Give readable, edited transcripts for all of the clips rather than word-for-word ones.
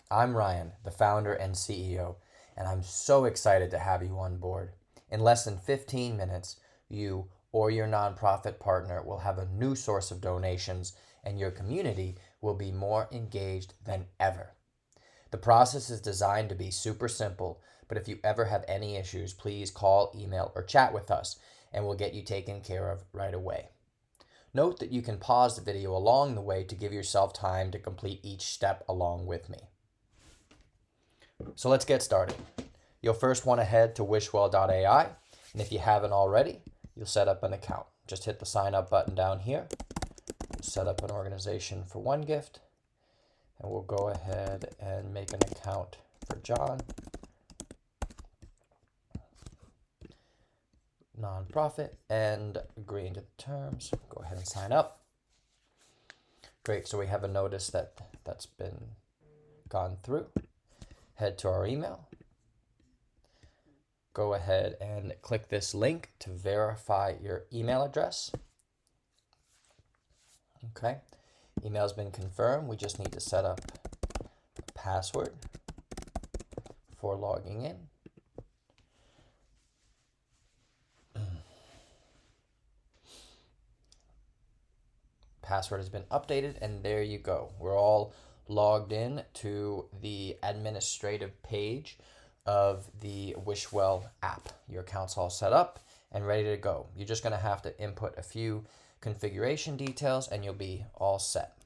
I'm Ryan, the founder and CEO, and I'm so excited to have you on board. In less than 15 minutes, you or your nonprofit partner will have a new source of donations, and your community will be more engaged than ever. The process is designed to be super simple, but if you ever have any issues, please call, email, or chat with us, and we'll get you taken care of right away. Note that you can pause the video along the way to give yourself time to complete each step along with me. So let's get started. You'll first want to head to wishwell.ai, and if you haven't already, you'll set up an account. Just hit the sign up button down here, set up an organization for one gift, and we'll go ahead and make an account for John, nonprofit, and agreeing to the terms. Go ahead and sign up. Great, so we have a notice that's been gone through. Head to our email. Go ahead and click this link to verify your email address. Okay, email's been confirmed. We just need to set up a password for logging in. Password has been updated, and there you go. We're all logged in to the administrative page of the WishWell app. Your account's all set up and ready to go. You're just going to have to input a few configuration details and you'll be all set.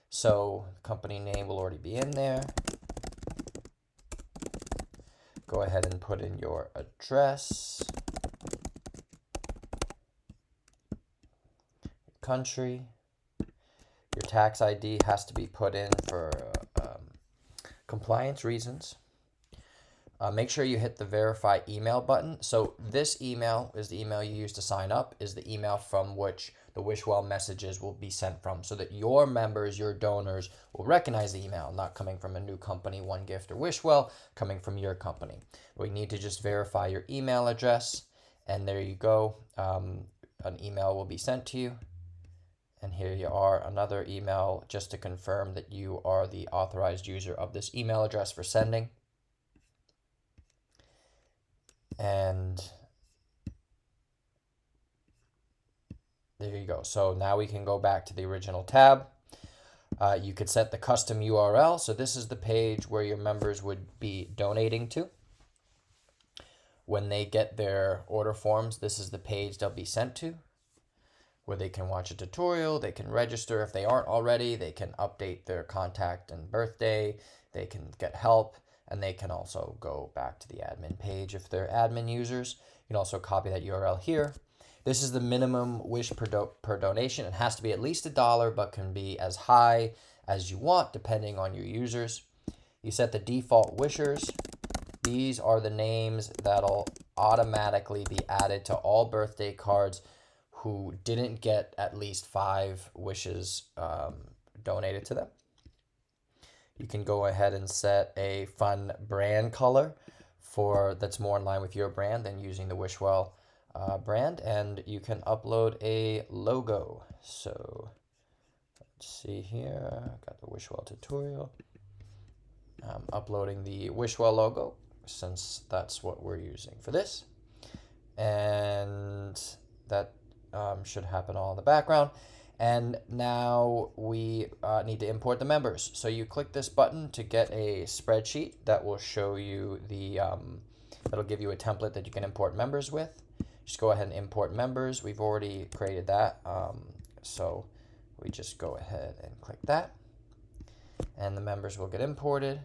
So company name will already be in there. Go ahead and put in your address, country. Your tax ID has to be put in for compliance reasons. Make sure you hit the verify email button. So this email is the email you use to sign up, is the email from which the WishWell messages will be sent from, so that your members, your donors, will recognize the email, not coming from a new company, One Gift or WishWell, coming from your company. We need to just verify your email address, and there you go. An email will be sent to you. And here you are, another email just to confirm that you are the authorized user of this email address for sending. And there you go. So now we can go back to the original tab. You could set the custom URL. So this is the page where your members would be donating to. When they get their order forms, this is the page they'll be sent to, where they can watch a tutorial, they can register if they aren't already, they can update their contact and birthday, they can get help, and they can also go back to the admin page if they're admin users. You can also copy that URL here. This is the minimum wish per donation. It has to be at least $1, but can be as high as you want depending on your users. You set the default wishers. These are the names that'll automatically be added to all birthday cards who didn't get at least 5 wishes donated to them. You can go ahead and set a fun brand color that's more in line with your brand than using the WishWell brand, and you can upload a logo. So let's see here, got the WishWell tutorial. I'm uploading the WishWell logo since that's what we're using for this, and that should happen all in the background. And now we need to import the members. So you click this button to get a spreadsheet that will show you that'll give you a template that you can import members with. Just go ahead and import members. We've already created that. So we just go ahead and click that, and the members will get imported.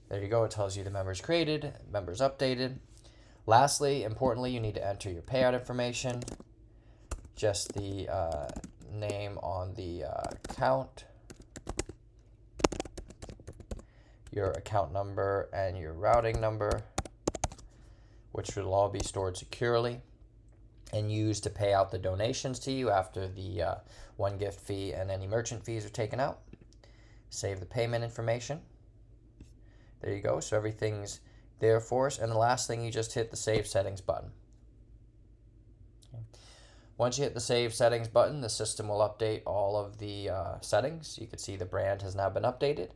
There you go. It tells you the members created, members updated. Lastly, importantly, you need to enter your payout information, just the name on the account, your account number, and your routing number, which will all be stored securely and used to pay out the donations to you after the one gift fee and any merchant fees are taken out. Save the payment information. There you go. So everything's there for us. And the last thing, you just hit the Save Settings button. Okay. Once you hit the Save Settings button, the system will update all of the settings. You can see the brand has now been updated.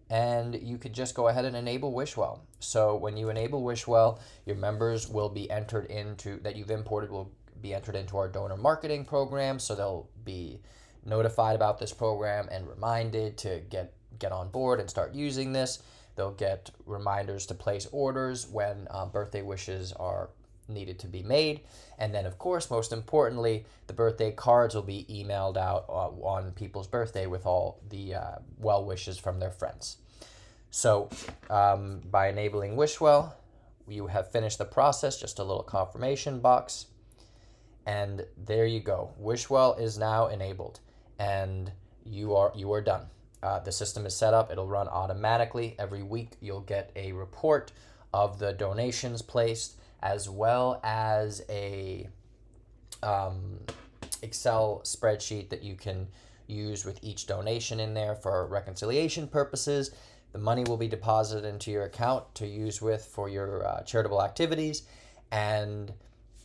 and you could just go ahead and enable WishWell. So when you enable WishWell, your members will be entered into, that you've imported will be entered into our donor marketing program. So they'll be notified about this program and reminded to get on board and start using this. They'll get reminders to place orders when birthday wishes are needed to be made. And then, of course, most importantly, the birthday cards will be emailed out on people's birthday with all the well wishes from their friends. So by enabling WishWell, you have finished the process, just a little confirmation box. And there you go. WishWell is now enabled, and you are done. The system is set up. It'll run automatically. Every week you'll get a report of the donations placed, as well as a Excel spreadsheet that you can use with each donation in there for reconciliation purposes. The money will be deposited into your account to use with for your charitable activities, and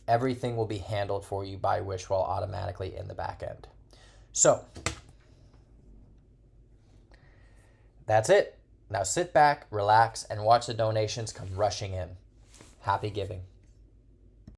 everything will be handled for you by WishWell automatically in the back end. So that's it. Now sit back, relax, and watch the donations come rushing in. Happy giving.